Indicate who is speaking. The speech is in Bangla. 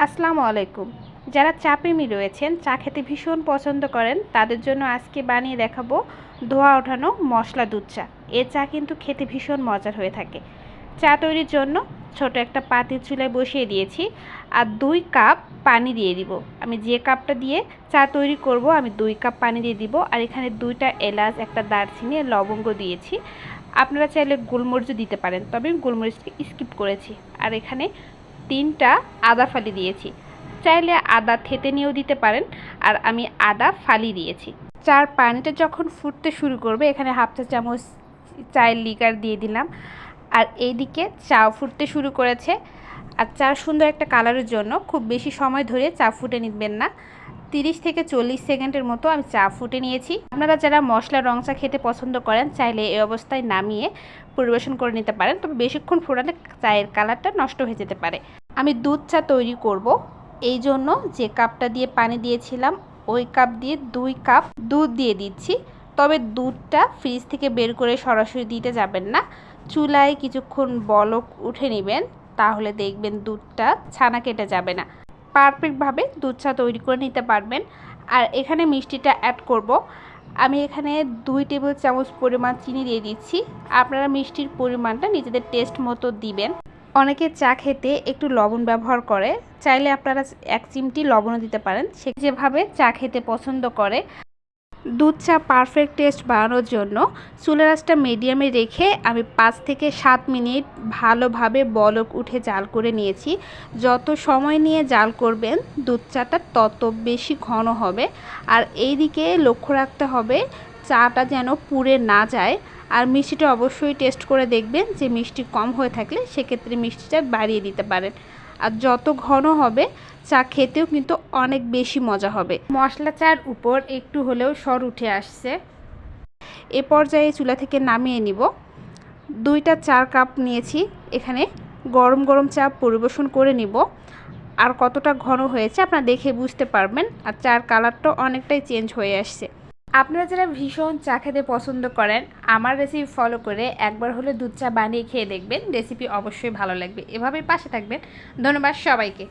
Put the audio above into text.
Speaker 1: আসসালামু আলাইকুম। যারা চা প্রেমী রয়েছেন, চা খেতে ভীষণ পছন্দ করেন, তাদের জন্য আজকে বানিয়ে দেখাবো ধোয়া ওঠানো মশলা দুধ চা। এ চা কিন্তু খেতে ভীষণ মজার হয়ে থাকে। চা তৈরির জন্য ছোট একটা পাতিল চুলায় বসিয়ে দিয়েছি আর 2 কাপ পানি দিয়ে দিব। আমি যে কাপটা দিয়ে চা তৈরি করব আমি 2 কাপ পানি দিয়ে দিব। আর এখানে 2টা এলাচ, একটা দারচিনি, লবঙ্গ দিয়েছি। আপনারা চাইলে গোলমরিচও দিতে পারেন, তবে আমি গোলমরিচকে স্কিপ করেছি। আর এখানে 3টা আদা ফালি দিয়েছি। চাইলে আদা থেতে নিয়েও দিতে পারেন, আর আমি আদা ফালি দিয়েছি। চার পানিটা যখন ফুটতে শুরু করবে, এখানে হাফ চা চামচ চায়ের লিকার দিয়ে দিলাম। আর এইদিকে চা ফুটতে শুরু করেছে। আর চা সুন্দর একটা কালারের জন্য খুব বেশি সময় ধরে চা ফুটে নিবেন না, 30 থেকে 40 সেকেন্ডের মতো আমি চা ফুটে নিয়েছি। আপনারা যারা মশলা রং চা খেতে পছন্দ করেন, চাইলে এই অবস্থায় নামিয়ে পরিবেশন করে নিতে পারেন, তবে বেশিক্ষণ ফোটালে চায়ের কালারটা নষ্ট হয়ে যেতে পারে। আমি দুধ চা তৈরি করব, এই জন্য যে কাপটা দিয়ে পানি দিয়েছিলাম ওই কাপ দিয়ে 2 কাপ দুধ দিয়ে দিচ্ছি। তবে দুধটা ফ্রিজ থেকে বের করে সরাসরি দিতে যাবেন না, চুলায় কিছুক্ষণ বলক উঠে নেবেন, তাহলে দেখবেন দুধটা ছানা কেটে যাবে না, পারফেক্টভাবে দুধ চা তৈরি করে নিতে পারবেন। আর এখানে মিষ্টিটা অ্যাড করব। আমি এখানে 2 টেবিল চামচ পরিমাণ চিনি দিয়ে দিচ্ছি। আপনারা মিষ্টির পরিমাণটা নিজেদের টেস্ট মতো দিবেন। অনেকে চা খেতে একটু লবণ ব্যবহার করে, চাইলে আপনারা 1 চিমটি লবণও দিতে পারেন, সে যেভাবে চা খেতে পছন্দ করে। দুধ চা পারফেক্ট টেস্ট বানানোর জন্য চুলার আঁচটা মিডিয়ামে রেখে আমি 5 থেকে 7 মিনিট ভালোভাবে বলক উঠে জাল করে নিয়েছি। যত সময় নিয়ে জাল করবেন দুধ চাটা তত বেশি ঘন হবে। আর এই দিকে লক্ষ্য রাখতে হবে চাটা যেন পুড়ে না যায়। আর মিষ্টিটা অবশ্যই টেস্ট করে দেখবেন, যে মিষ্টি কম হয়ে থাকলে সেক্ষেত্রে মিষ্টিটা বাড়িয়ে দিতে পারেন। আর যত ঘন হবে চা খেতেও কিন্তু অনেক বেশি মজা হবে। মশলা চার উপর একটু হলেও সর উঠে আসছে, এ পর্যায়ে চুলা থেকে নামিয়ে নিব। 2টা 4 কাপ নিয়েছি, এখানে গরম গরম চা পরিবেশন করে নিব। আর কতটা ঘন হয়েছে আপনারা দেখে বুঝতে পারবেন। আর চার কালারটা অনেকটাই চেঞ্জ হয়ে আসছে। আপনারা যারা ভীষণ চা খেতে পছন্দ করেন, আমার রেসিপি ফলো করে একবার হলে দুধ চা বানিয়ে খেয়ে দেখবেন, রেসিপি অবশ্যই ভালো লাগবে। এভাবেই পাশে থাকবেন। ধন্যবাদ সবাইকে।